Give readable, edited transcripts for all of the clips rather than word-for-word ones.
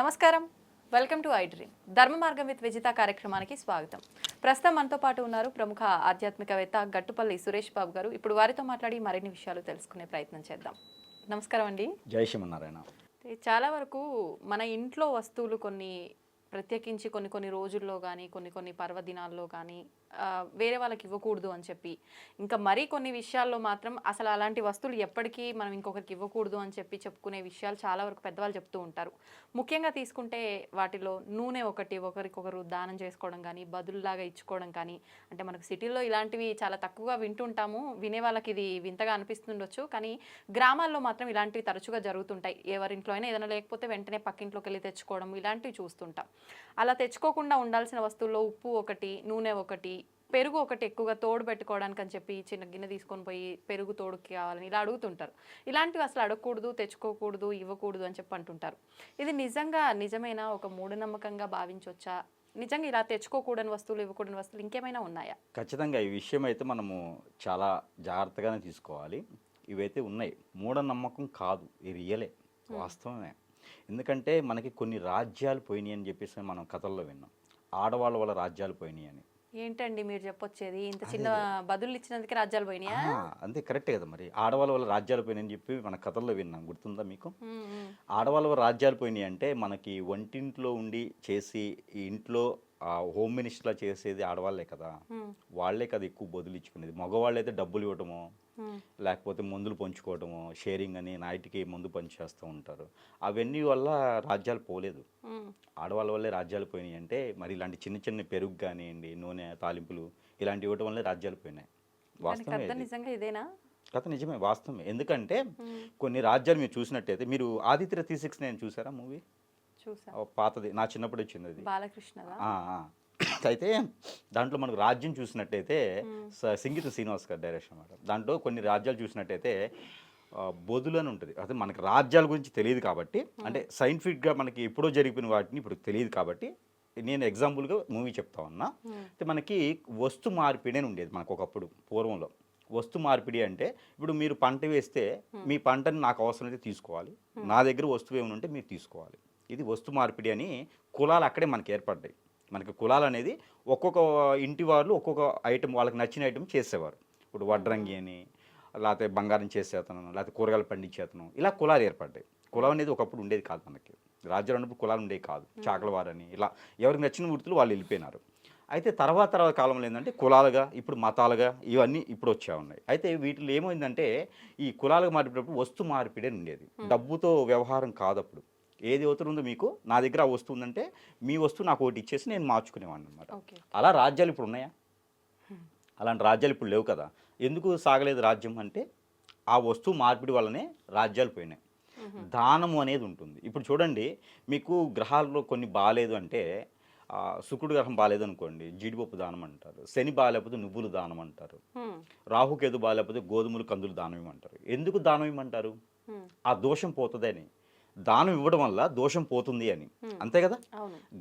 నమస్కారం, welcome to I dream. ధర్మ మార్గం విత్ విజిత కార్యక్రమానికి స్వాగతం. ప్రస్తుతం మనతో పాటు ఉన్నారు ప్రముఖ ఆధ్యాత్మికవేత్త గట్టుపల్లి సురేష్ బాబు గారు. ఇప్పుడు వారితో మాట్లాడి మరిన్ని విషయాలు తెలుసుకునే ప్రయత్నం చేద్దాం. నమస్కారం అండి. జై శ్రీమన్నారాయణ. చాలా వరకు మన ఇంట్లో వస్తువులు కొన్ని ప్రత్యేకించి కొన్ని రోజుల్లో కానీ కొన్ని పర్వదినాల్లో కానీ వేరే వాళ్ళకి ఇవ్వకూడదు అని చెప్పి, ఇంకా మరీ కొన్ని విషయాల్లో మాత్రం అసలు అలాంటి వస్తువులు ఎప్పటికీ మనం ఇంకొకరికి ఇవ్వకూడదు అని చెప్పి చెప్పుకునే విషయాలు చాలా వరకు పెద్దవాళ్ళు చెప్తూ ఉంటారు. ముఖ్యంగా తీసుకుంటే వాటిలో నూనె ఒకరికొకరు దానం చేసుకోవడం కానీ, బదులులాగా ఇచ్చుకోవడం కానీ, అంటే మనకు సిటీల్లో ఇలాంటివి చాలా తక్కువగా వింటుంటాము. వినే వాళ్ళకి ఇది వింతగా అనిపిస్తుండొచ్చు, కానీ గ్రామాల్లో మాత్రం ఇలాంటివి తరచుగా జరుగుతుంటాయి. ఎవరింట్లో అయినా ఏదైనా లేకపోతే వెంటనే పక్కింట్లోకి వెళ్ళి తెచ్చుకోవడం, ఇలాంటివి చూస్తుంటాం. అలా తెచ్చుకోకుండా ఉండాల్సిన వస్తువుల్లో ఉప్పు ఒకటి, నూనె ఒకటి, పెరుగు ఒకటి ఎక్కువగా తోడు పెట్టుకోవడానికి అని చెప్పి చిన్న గిన్నె తీసుకొని పోయి పెరుగు తోడుకి కావాలని ఇలా అడుగుతుంటారు. ఇలాంటివి అసలు అడగకూడదు, తెచ్చుకోకూడదు, ఇవ్వకూడదు అని చెప్పి అంటుంటారు. ఇది నిజమైన ఒక మూఢనమ్మకంగా భావించవచ్చా? నిజంగా ఇలా తెచ్చుకోకూడని వస్తువులు, ఇవ్వకూడని వస్తువులు ఇంకేమైనా ఉన్నాయా? ఖచ్చితంగా ఈ విషయం అయితే మనము చాలా జాగ్రత్తగానే తీసుకోవాలి. ఇవైతే ఉన్నాయి, మూఢనమ్మకం కాదు, ఇది రియలే, వాస్తవమే. ఎందుకంటే మనకి కొన్ని రాజ్యాలు పోయినాయి అని చెప్పేసి మనం కథల్లో విన్నాం. ఆడవాళ్ళ వల్ల రాజ్యాలు పోయినాయి అని. ఏంటండి మీరు చెప్పొచ్చేది? ఇంత చిన్న బదులు ఇచ్చినందుకే రాజ్యాలు పోయినాయా? అంతే, కరెక్టే కదా. మరి ఆడవాళ్ళ వల్ల రాజ్యాలు పోయినాయి అని చెప్పి మన కథల్లో విన్నాం, గుర్తుందా మీకు? ఆడవాళ్ళ వల్ల రాజ్యాలు పోయినాయి అంటే మనకి వంటింట్లో ఉండి చేసి ఈ ఇంట్లో హోమ్ మినిస్టర్లా చేసేది ఆడవాళ్లే కదా. వాళ్లే కదా ఎక్కువ బదులు ఇచ్చుకునేది. మగవాళ్ళు అయితే డబ్బులు ఇవ్వటము, లేకపోతే మందులు పంచుకోవటము, షేరింగ్ అని నైట్కి మందు పంచేస్తూ ఉంటారు. అవన్నీ వల్ల రాజ్యాలు పోలేదు. ఆడవాళ్ళ వల్లే రాజ్యాలు పోయినాయి అంటే మరి ఇలాంటి చిన్న చిన్న పెరుగు కానివ్వండి, నూనె తాలింపులు ఇలాంటివి ఇవ్వటం వల్లే రాజ్యాలు పోయినాయి. వాస్తవమే, ఇదేనా కథ? నిజమే, వాస్తవమే. ఎందుకంటే కొన్ని రాజ్యాలు మీరు చూసినట్టయితే, మీరు ఆదిత్య 369 చూసారా మూవీ? పాతది, నా చిన్నప్పుడు వచ్చింది అది, బాలకృష్ణ. అయితే దాంట్లో మనకు రాజ్యం చూసినట్టయితే సంగీత శ్రీనివాస్ గారు డైరెక్షన్ అన్నమాట. దాంట్లో కొన్ని రాజ్యాలు చూసినట్టయితే బొదులు అని ఉంటుంది. అదే మనకి రాజ్యాల గురించి తెలియదు కాబట్టి, అంటే సైంటిఫిక్గా మనకి ఎప్పుడో జరిగిపోయిన వాటిని ఇప్పుడు తెలియదు కాబట్టి నేను ఎగ్జాంపుల్గా మూవీ చెప్తా ఉన్నా. అయితే మనకి వస్తు మార్పిడి అని ఉండేది మనకు ఒకప్పుడు పూర్వంలో. వస్తు మార్పిడి అంటే ఇప్పుడు మీరు పంట వేస్తే మీ పంటని నాకు అవసరమైతే తీసుకోవాలి, నా దగ్గర వస్తువు ఏమైనా ఉంటే మీరు తీసుకోవాలి. ఇది వస్తు మార్పిడి అని కులాలు అక్కడే మనకి ఏర్పడ్డాయి. మనకి కులాలు అనేది ఒక్కొక్క ఇంటి వాళ్ళు ఒక్కొక్క ఐటెం, వాళ్ళకి నచ్చిన ఐటెం చేసేవారు. ఇప్పుడు వడ్రంగి అని, లేకపోతే బంగారం చేసేతను, లేకపోతే కూరగాయలు పండించేతను, ఇలా కులాలు ఏర్పడ్డాయి. కులం అనేది ఒకప్పుడు ఉండేది కాదు మనకి. రాజ్యాలు ఉన్నప్పుడు కులాలు ఉండేవి కాదు. చాకలవారని ఇలా ఎవరికి నచ్చిన వృత్తులు వాళ్ళు వెళ్ళిపోయినారు. అయితే తర్వాత కాలంలో ఏంటంటే కులాలుగా, ఇప్పుడు మతాలుగా ఇవన్నీ ఇప్పుడు వచ్చా ఉన్నాయి. అయితే వీటిలో ఏమైందంటే ఈ కులాలుగా మారినప్పుడు వస్తు మార్పిడి అని ఉండేది. డబ్బుతో వ్యవహారం కాదు. అప్పుడు ఏది అవసరం ఉందో మీకు, నా దగ్గర ఆ వస్తువు ఉందంటే మీ వస్తువు నాకు ఒకటి ఇచ్చేసి నేను మార్చుకునేవాడిని అనమాట. అలా రాజ్యాలు ఇప్పుడు ఉన్నాయా? అలాంటి రాజ్యాలు ఇప్పుడు లేవు కదా. ఎందుకు సాగలేదు రాజ్యం అంటే ఆ వస్తువు మార్పిడి వల్లనే రాజ్యాలు పోయినాయి. దానము అనేది ఉంటుంది. ఇప్పుడు చూడండి, మీకు గ్రహాల్లో కొన్ని బాగాలేదు అంటే, శుక్రుడు గ్రహం బాగాలేదు అనుకోండి, జీడిపప్పు దానం అంటారు. శని బాగాలేకపోతే నువ్వులు దానం అంటారు. రాహుకేతు బాగాలేకపోతే గోధుమలు కందులు దానం ఇవ్వమంటారు. ఎందుకు దానం ఇవ్వమంటారు? ఆ దోషం పోతుందని. దానం ఇవ్వడం వల్ల దోషం పోతుంది అని, అంతే కదా.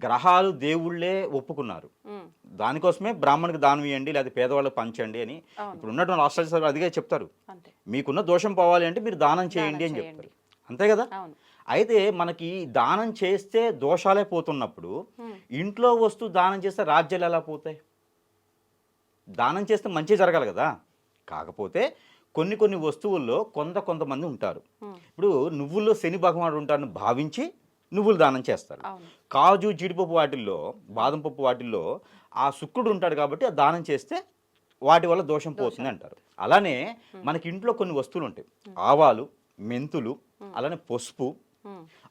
గ్రహాలు దేవుళ్ళే ఒప్పుకున్నారు. దానికోసమే బ్రాహ్మణికి దానం ఇవ్వండి, లేదా పేదవాళ్ళకి పంచండి అని ఇప్పుడు ఉన్నటువంటి ఆస్ట్రాలజర్లు అదిగే చెప్తారు. మీకున్న దోషం పోవాలి అంటే మీరు దానం చేయండి అని చెప్తారు, అంతే కదా. అయితే మనకి దానం చేస్తే దోషాలే పోతున్నప్పుడు ఇంట్లో వస్తువు దానం చేస్తే రాజ్యాలు ఎలా పోతాయి? దానం చేస్తే మంచి జరగాలి కదా. కాకపోతే కొన్ని వస్తువుల్లో కొంతమంది ఉంటారు. ఇప్పుడు నువ్వుల్లో శని భగవానుడు ఉంటారని భావించి నువ్వులు దానం చేస్తారు. కాజు, జీడిపప్పు వాటిల్లో, బాదం పప్పు వాటిల్లో ఆ శుక్రుడు ఉంటాడు కాబట్టి ఆ దానం చేస్తే వాటి వల్ల దోషం పోతుంది అంటారు. అలానే మనకి ఇంట్లో కొన్ని వస్తువులు ఉంటాయి. ఆవాలు, మెంతులు, అలానే పసుపు,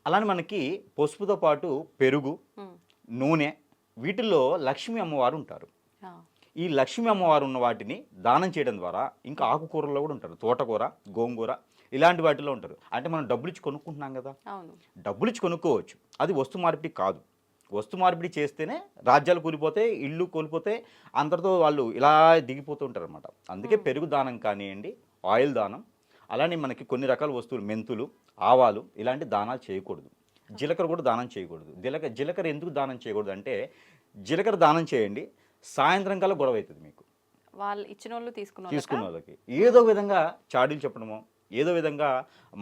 అలానే మనకి పసుపుతో పాటు పెరుగు, నూనె, వీటిల్లో లక్ష్మీ అమ్మవారు ఉంటారు. ఈ లక్ష్మీ అమ్మవారు ఉన్న వాటిని దానం చేయడం ద్వారా, ఇంకా ఆకుకూరల్లో కూడా ఉంటారు, తోటకూర, గోంగూర, ఇలాంటి వాటిలో ఉంటారు. అంటే మనం డబ్బులు ఇచ్చి కొనుక్కుంటున్నాం కదా, డబ్బులు ఇచ్చి కొనుక్కోవచ్చు. అది వస్తు మార్పిడి కాదు. వస్తు మార్పిడి చేస్తేనే రాజ్యాలు కూలిపోతాయి, ఇళ్ళు కోల్పోతే అందరితో వాళ్ళు ఇలా దిగిపోతూ ఉంటారు అనమాట. అందుకే పెరుగు దానం కానివ్వండి, ఆయిల్ దానం, అలానే మనకి కొన్ని రకాల వస్తువులు, మెంతులు, ఆవాలు, ఇలాంటి దానాలు చేయకూడదు. జీలకర్ర కూడా దానం చేయకూడదు. జీలకర్ర ఎందుకు దానం చేయకూడదు అంటే, జీలకర్ర దానం చేయండి, సాయంత్రం కల్లా గొడవ అవుతుంది మీకు. వాళ్ళు ఇచ్చిన వాళ్ళు తీసుకున్న వాళ్ళకి ఏదో విధంగా చాడీలు చెప్పడమో, ఏదో విధంగా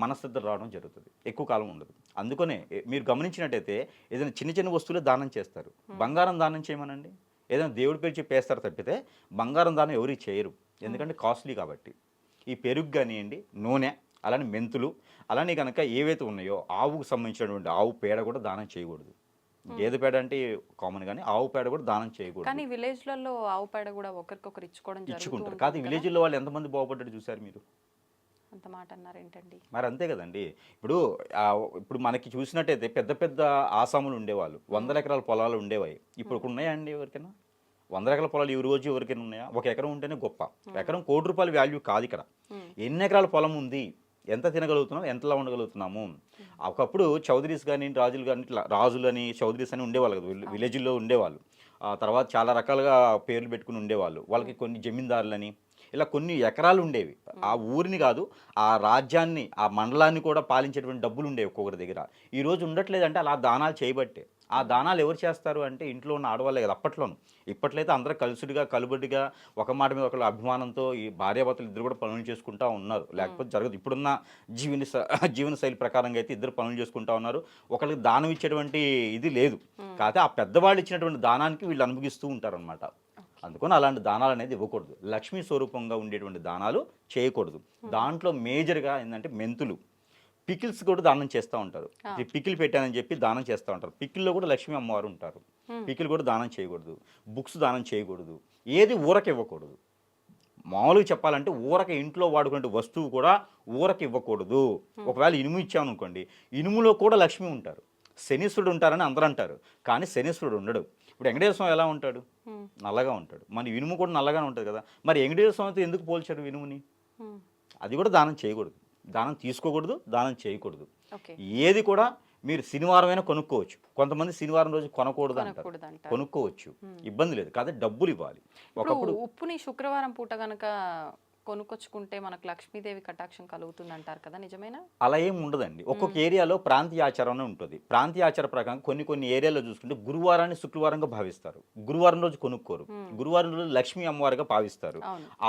మనస్తత్వం రావడం జరుగుతుంది, ఎక్కువ కాలం ఉండదు. అందుకనే మీరు గమనించినట్టయితే ఏదైనా చిన్న చిన్న వస్తువులే దానం చేస్తారు. బంగారం దానం చేయమనండి, ఏదైనా దేవుడి పేరు చెప్పి వేస్తారు తప్పితే బంగారం దానం ఎవరికి చేయరు, ఎందుకంటే కాస్ట్లీ కాబట్టి. ఈ పెరుగు కానివ్వండి, నూనె, అలానే మెంతులు, అలానే కనుక ఏవైతే ఉన్నాయో ఆవుకు సంబంధించినటువంటి ఆవు పేడ కూడా దానం చేయకూడదు. గేదె పేడ అంటే కామన్, కానీ ఆవు పేడ కూడా దానం చేయకూడదు. కానీ విలేజ్లలో ఆవు పేడ కూడా ఒకరికొకరు ఇచ్చుకోవడం ఇచ్చుకుంటారు. జరుగుతుంది కాదు, విలేజ్లో వాళ్ళు ఎంతమంది బాగుపడ్డారు చూసారు మీరు? అంత మాట అన్నారు ఏంటండి? మరి అంతే కదండి. ఇప్పుడు మనకి చూసినట్టయితే పెద్ద పెద్ద ఆసాములు ఉండేవాళ్ళు, 100 ఎకరాల పొలాలు ఉండేవాయి. ఇప్పుడు ఉన్నాయా అండి ఎవరికైనా? 100 ఎకరాల పొలాలు ఈ రోజు ఎవరికైనా ఉన్నాయా? ఒక ఎకరం ఉంటేనే గొప్ప. ఎకరం ₹1,00,00,000 వాల్యూ కాదు ఇక్కడ. ఎన్ని ఎకరాల పొలం ఉంది, ఎంత తినగలుగుతున్నాం, ఎంతలా ఉండగలుగుతున్నాము. ఒకప్పుడు చౌదరీస్ కానీ, రాజులు కానీ, ఇట్లా రాజులని చౌదరీస్ అని ఉండేవాళ్ళు కదా, విలేజ్లో ఉండేవాళ్ళు. ఆ తర్వాత చాలా రకాలుగా పేర్లు పెట్టుకుని ఉండేవాళ్ళు. వాళ్ళకి కొన్ని జమీందారులని ఇలా కొన్ని ఎకరాలు ఉండేవి. ఆ ఊరిని కాదు, ఆ రాజ్యాన్ని, ఆ మండలాన్ని కూడా పాలించేటువంటి డబ్బులు ఉండేవి ఒక్కొక్కరి దగ్గర. ఈ రోజు ఉండట్లేదంటే అలా దానాలు చేయబట్టే. ఆ దానాలు ఎవరు చేస్తారు అంటే ఇంట్లో ఉన్న ఆడవాళ్ళే కదా అప్పట్లోను. ఇప్పట్లయితే అందరూ కలుసుడిగా కలుబడిగా ఒక మాట మీద ఒకళ్ళ అభిమానంతో ఈ భార్యాభర్తలు ఇద్దరు కూడా పనులు చేసుకుంటూ ఉన్నారు, లేకపోతే జరగదు. ఇప్పుడున్న జీవన శైలి ప్రకారంగా అయితే ఇద్దరు పనులు చేసుకుంటూ ఉన్నారు. ఒకరికి దానం ఇచ్చేటువంటి ఇది లేదు. కాకపోతే ఆ పెద్దవాళ్ళు ఇచ్చినటువంటి దానానికి వీళ్ళు అనుభవిస్తూ ఉంటారనమాట. అందుకని అలాంటి దానాలు అనేది ఇవ్వకూడదు. లక్ష్మీ స్వరూపంగా ఉండేటువంటి దానాలు చేయకూడదు. దాంట్లో మేజర్గా ఏంటంటే మెంతులు, పికిల్స్ కూడా దానం చేస్తూ ఉంటారు. పికిల్ పెట్టానని చెప్పి దానం చేస్తూ ఉంటారు. పికిల్లో కూడా లక్ష్మీ అమ్మవారు ఉంటారు. పికిల్ కూడా దానం చేయకూడదు. బుక్స్ దానం చేయకూడదు. ఏది ఊరకి ఇవ్వకూడదు. మామూలుగా చెప్పాలంటే ఊరక ఇంట్లో వాడుకునే వస్తువు కూడా ఊరకి ఇవ్వకూడదు. ఒకవేళ ఇనుము ఇచ్చామనుకోండి, ఇనుములో కూడా లక్ష్మి ఉంటారు. శనీశ్వరుడు ఉంటారని అందరూ అంటారు, కానీ శనీశ్వరుడు ఉండడు. ఇప్పుడు వెంకటేశ్వర స్వామి ఎలా ఉంటాడు? నల్లగా ఉంటాడు. మన ఇనుము కూడా నల్లగానే ఉంటుంది కదా. మరి వెంకటేశ్వర స్వామితో ఎందుకు పోల్చాడు ఇనుముని? అది కూడా దానం చేయకూడదు, దానం తీసుకోకూడదు, దానం చేయకూడదు. ఏది కూడా మీరు శనివారం అయినా కొనుక్కోవచ్చు. కొంతమంది శనివారం రోజు కొనకూడదు అంటారు, కొనుక్కోవచ్చు, ఇబ్బంది లేదు. కాదు, డబ్బులు ఇవ్వాలి. ఒకప్పుడు ఉప్పుని శుక్రవారం పూట కనుక కొనుక్కొచ్చుకుంటే మనకు లక్ష్మీదేవి కటాక్షం కలుగుతుంది అంటారు కదా, నిజమేనా? అలా ఏం ఉండదండి. ఒక్కొక్క ఏరియాలో ప్రాంతీయ ఆచారం ఉంటుంది. ప్రాంతీయ ఆచార ప్రకారం కొన్ని ఏరియాలో చూసుకుంటే గురువారాన్ని శుక్రవారంగా భావిస్తారు. గురువారం రోజు కొనుక్కోరు. గురువారం రోజు లక్ష్మీ అమ్మవారిగా భావిస్తారు.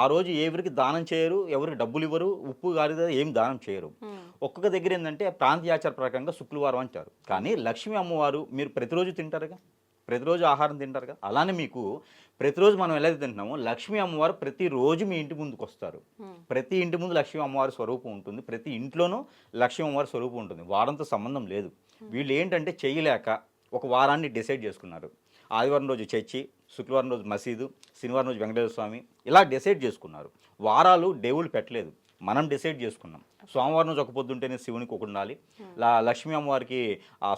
ఆ రోజు ఎవరికి దానం చేయరు, ఎవరికి డబ్బులు ఇవ్వరు, ఉప్పు గారిద ఏం దానం చేయరు. ఒక్కొక్క దగ్గర ఏంటంటే ప్రాంతీయ ఆచార ప్రకారంగా శుక్రవారం అంటారు. కానీ లక్ష్మీ అమ్మవారు మీరు ప్రతిరోజు తింటారుగా, ప్రతిరోజు ఆహారం తింటారుగా. అలానే మీకు ప్రతిరోజు మనం ఎలా తింటున్నామో లక్ష్మీ అమ్మవారు ప్రతిరోజు మీ ఇంటి ముందుకు వస్తారు. ప్రతి ఇంటి ముందు లక్ష్మీ అమ్మవారి స్వరూపం ఉంటుంది. ప్రతి ఇంట్లోనూ లక్ష్మీ అమ్మవారి స్వరూపం ఉంటుంది. వారంతో సంబంధం లేదు. వీళ్ళు ఏంటంటే చేయలేక ఒక వారాన్ని డిసైడ్ చేసుకున్నారు. ఆదివారం రోజు చర్చి, శుక్రవారం రోజు మసీదు, శనివారం రోజు వెంకటేశ్వర స్వామి, ఇలా డిసైడ్ చేసుకున్నారు. వారాలు దేవుళ్ళు పెట్టలేదు, మనం డిసైడ్ చేసుకున్నాం. సోమవారం రోజు ఒక పొద్దు ఉంటేనే శివునికి ఒకటి ఉండాలి, లక్ష్మీ అమ్మవారికి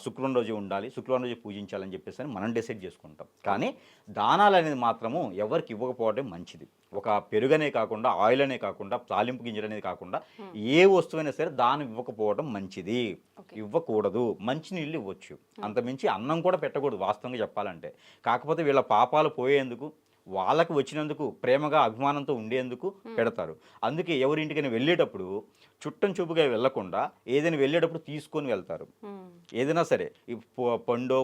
శుక్రవారం రోజు ఉండాలి, శుక్రవారం రోజు పూజించాలని చెప్పేసి మనం డిసైడ్ చేసుకుంటాం. కానీ దానాలు అనేది మాత్రము ఎవరికి ఇవ్వకపోవడం మంచిది. ఒక పెరుగనే కాకుండా, ఆయిల్ అనే కాకుండా, తాలింపు గింజలు అనేది కాకుండా ఏ వస్తువైనా సరే దానం ఇవ్వకపోవడం మంచిది. ఇవ్వకూడదు. మంచినీళ్ళు ఇవ్వచ్చు, అంతమించి అన్నం కూడా పెట్టకూడదు వాస్తవంగా చెప్పాలంటే. కాకపోతే వీళ్ళ పాపాలు పోయేందుకు, వాళ్ళకి వచ్చినందుకు ప్రేమగా అభిమానంతో ఉండేందుకు పెడతారు. అందుకే ఎవరింటికైనా వెళ్ళేటప్పుడు చుట్టం చూపుగా వెళ్లకుండా ఏదైనా వెళ్ళేటప్పుడు తీసుకొని వెళ్తారు. ఏదైనా సరే, ఈ పండో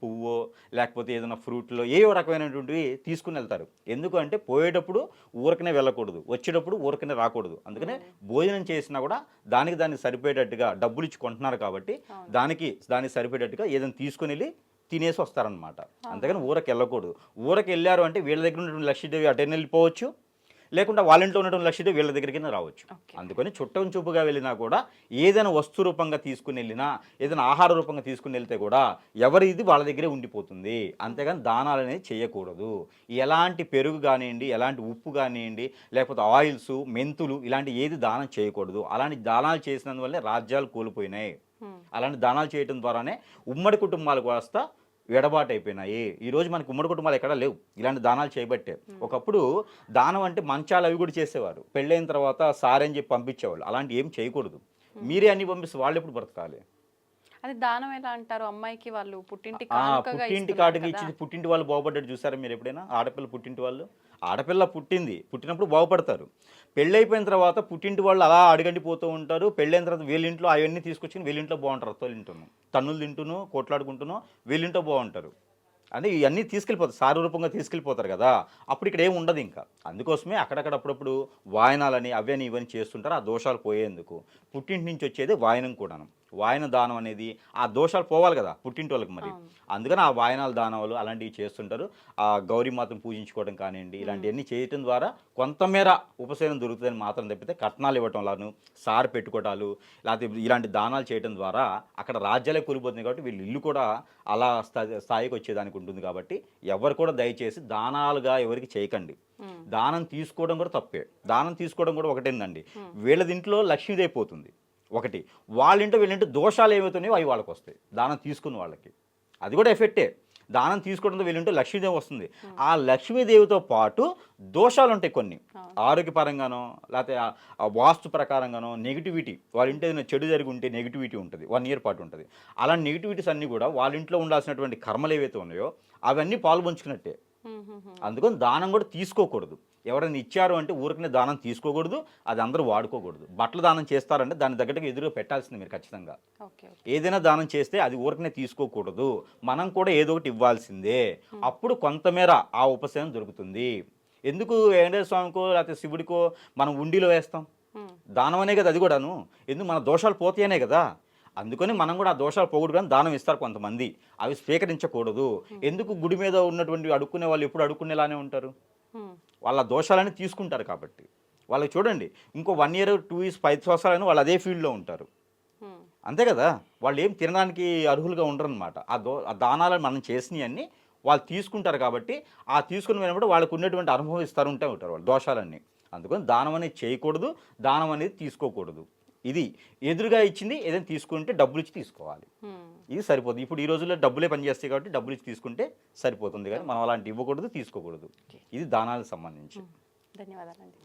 పువ్వో లేకపోతే ఏదైనా ఫ్రూట్లో ఏవో రకమైనటువంటివి తీసుకుని వెళ్తారు. ఎందుకంటే పోయేటప్పుడు ఊరకనే వెళ్ళకూడదు, వచ్చేటప్పుడు ఊరకనే రాకూడదు. అందుకనే భోజనం చేసినా కూడా దానికి సరిపోయేటట్టుగా డబ్బులు ఇచ్చి కొంటున్నారు కాబట్టి దానికి సరిపోయేటట్టుగా ఏదైనా తీసుకుని వెళ్ళి తినేసి వస్తారనమాట. అంతేగాని ఊరకి వెళ్ళకూడదు. ఊరకి వెళ్ళారు అంటే వీళ్ళ దగ్గర ఉన్నటువంటి లక్ష్మీదేవి అటైనా వెళ్ళిపోవచ్చు, లేకుండా వాళ్ళ ఇంట్లో ఉన్నటువంటి లక్ష్మీదేవి వీళ్ళ దగ్గరికి రావచ్చు. అందుకని చుట్టం చూపుగా వెళ్ళినా కూడా ఏదైనా వస్తు రూపంగా తీసుకుని వెళ్ళినా, ఏదైనా ఆహార రూపంగా తీసుకుని వెళ్తే కూడా ఎవరిది వాళ్ళ దగ్గరే ఉండిపోతుంది. అంతేగాని దానాలు అనేది చేయకూడదు. ఎలాంటి పెరుగు కానివ్వండి, ఎలాంటి ఉప్పు కానివ్వండి, లేకపోతే ఆయిల్స్, మెంతులు, ఇలాంటి ఏది దానం చేయకూడదు. అలాంటి దానాలు చేసినందువల్లే రాజ్యాలు కోల్పోయినాయి. అలాంటి దానాలు చేయడం ద్వారానే ఉమ్మడి కుటుంబాలకు వస్తా ఎడబాటు అయిపోయినాయి. ఈరోజు మనకు ఉమ్మడి కుటుంబాలు ఎక్కడా లేవు ఇలాంటి దానాలు చేయబట్టే. ఒకప్పుడు దానం అంటే మంచాలు అవి కూడా చేసేవారు. పెళ్ళైన తర్వాత సారని చెప్పి పంపించేవాళ్ళు. అలాంటి ఏం చేయకూడదు. మీరే అన్ని పంపిస్తే వాళ్ళు ఎప్పుడు బ్రతకాలి? అది దానం ఎలా అంటారు? అమ్మాయికి వాళ్ళు పుట్టింటి కాటుగా ఇచ్చి పుట్టింటి వాళ్ళు బాగుపడ్డాడు చూసారా మీరు ఎప్పుడైనా? ఆడపిల్ల పుట్టింటి వాళ్ళు, ఆడపిల్ల పుట్టినప్పుడు బాగుపడతారు. పెళ్ళైపోయిన తర్వాత పుట్టింటి వాళ్ళు అలా అడుగండిపోతూ ఉంటారు. పెళ్ళైన తర్వాత వీళ్ళింట్లో అవన్నీ తీసుకొచ్చి వీళ్ళింట్లో బాగుంటారు. తోలింటును తన్నులు తింటూను, కొట్లాడుకుంటూనో వీళ్ళింట్లో బాగుంటారు. అంటే ఇవన్నీ తీసుకెళ్ళిపోతారు, సారూపంగా తీసుకెళ్ళిపోతారు కదా, అప్పుడు ఇక్కడ ఏమి ఉండదు ఇంకా. అందుకోసమే అక్కడక్కడ అప్పుడప్పుడు వాయనాలని అవని ఇవన్నీ చేస్తుంటారు, ఆ దోషాలు పోయేందుకు. పుట్టింటి నుంచి వచ్చేది వాయనం కూడాను. వాయన దానం అనేది ఆ దోషాలు పోవాలి కదా పుట్టింటి వాళ్ళకి మరి. అవును. అందుకని ఆ వాయనాల దానాలు అలాంటివి చేస్తుంటారు. ఆ గౌరీమాతను పూజించుకోవడం కానివ్వండి, ఇలాంటివన్నీ చేయటం ద్వారా కొంతమేర ఉపశమనం దొరుకుతుందని మాత్రం తప్పితే కట్నాలు ఇవ్వటంలాను, సారు పెట్టుకోవటాలు, లేకపోతే ఇలాంటి దానాలు చేయడం ద్వారా అక్కడ రాజ్యాలే కూలిపోతుంది కాబట్టి వీళ్ళు ఇల్లు కూడా అలా స్థాయికి వచ్చేదానికి ఉంటుంది. కాబట్టి ఎవరు కూడా దయచేసి దానాలుగా ఎవరికి చేయకండి. దానం తీసుకోవడం కూడా తప్పే. దానం తీసుకోవడం కూడా ఒకటేందండి, వీళ్ళ ఇంట్లో లక్ష్మీదేవి పోతుంది ఒకటి, వాళ్ళింటో వీళ్ళింటో దోషాలు ఏమవుతున్నాయో అవి వాళ్ళకి వస్తాయి దానం తీసుకున్న వాళ్ళకి. అది కూడా ఎఫెక్టే. దానం తీసుకోవడంతో వీళ్ళింటో లక్ష్మీదేవి వస్తుంది. ఆ లక్ష్మీదేవితో పాటు దోషాలు ఉంటాయి కొన్ని, ఆరోగ్యపరంగానో లేకపోతే ఆ వాస్తు ప్రకారంగానో నెగిటివిటీ. వాళ్ళ ఇంట్లో ఏదైనా చెడు జరిగి ఉంటే నెగిటివిటీ ఉంటుంది, 1 year పాటు ఉంటుంది. అలాంటి నెగిటివిటీస్ అన్నీ కూడా వాళ్ళ ఇంట్లో ఉండాల్సినటువంటి కర్మలు ఏవైతే ఉన్నాయో అవన్నీ పాల్పంచుకున్నట్టే. అందుకని దానం కూడా తీసుకోకూడదు. ఎవరైనా ఇచ్చారు అంటే ఊరికనే దానం తీసుకోకూడదు, అది అందరూ వాడుకోకూడదు. బట్టలు దానం చేస్తారంటే దాని దగ్గరగా ఎదురుగా పెట్టాల్సింది మీరు ఖచ్చితంగా. ఏదైనా దానం చేస్తే అది ఊరికనే తీసుకోకూడదు, మనం కూడా ఏదో ఒకటి ఇవ్వాల్సిందే. అప్పుడు కొంతమేర ఆ ఉపశమనం దొరుకుతుంది. ఎందుకు వెంకటేశ్వర స్వామికో లేకపోతే శివుడికో మనం ఉండిలో వేస్తాం? దానం అనే కదా అది కూడాను. ఎందుకు మన దోషాలు పోతాయనే కదా. అందుకని మనం కూడా ఆ దోషాలు పోకూడదు కానీ దానం ఇస్తారు కొంతమంది, అవి స్వీకరించకూడదు. ఎందుకు గుడి మీద ఉన్నటువంటి అడుక్కునే వాళ్ళు ఎప్పుడు అడుక్కునేలానే ఉంటారు, వాళ్ళ దోషాలన్నీ తీసుకుంటారు కాబట్టి. వాళ్ళకి చూడండి ఇంకో 1 year 2 years 5 సంవత్సరాలైనా వాళ్ళు అదే ఫీల్డ్లో ఉంటారు, అంతే కదా. వాళ్ళు ఏం తినడానికి అర్హులుగా ఉండరు అనమాట. ఆ దానాలను మనం చేసినవన్నీ వాళ్ళు తీసుకుంటారు కాబట్టి ఆ తీసుకుని వెళ్ళినప్పుడు వాళ్ళకు ఉన్నటువంటి అనుభవం ఇస్తారు ఉంటారు వాళ్ళు దోషాలన్నీ. అందుకని దానం అనేది చేయకూడదు, దానం అనేది తీసుకోకూడదు. ఇది ఎదురుగా ఇచ్చింది ఏదైనా తీసుకుంటే డబ్బులు ఇచ్చి తీసుకోవాలి, ఇది సరిపోతుంది. ఇప్పుడు ఈ రోజుల్లో డబ్బులే పనిచేస్తాయి కాబట్టి డబ్బులు ఇచ్చి తీసుకుంటే సరిపోతుంది, కానీ మనం అలాంటి ఇవ్వకూడదు, తీసుకోకూడదు. ఇది దానాలకు సంబంధించి. ధన్యవాదాలండి.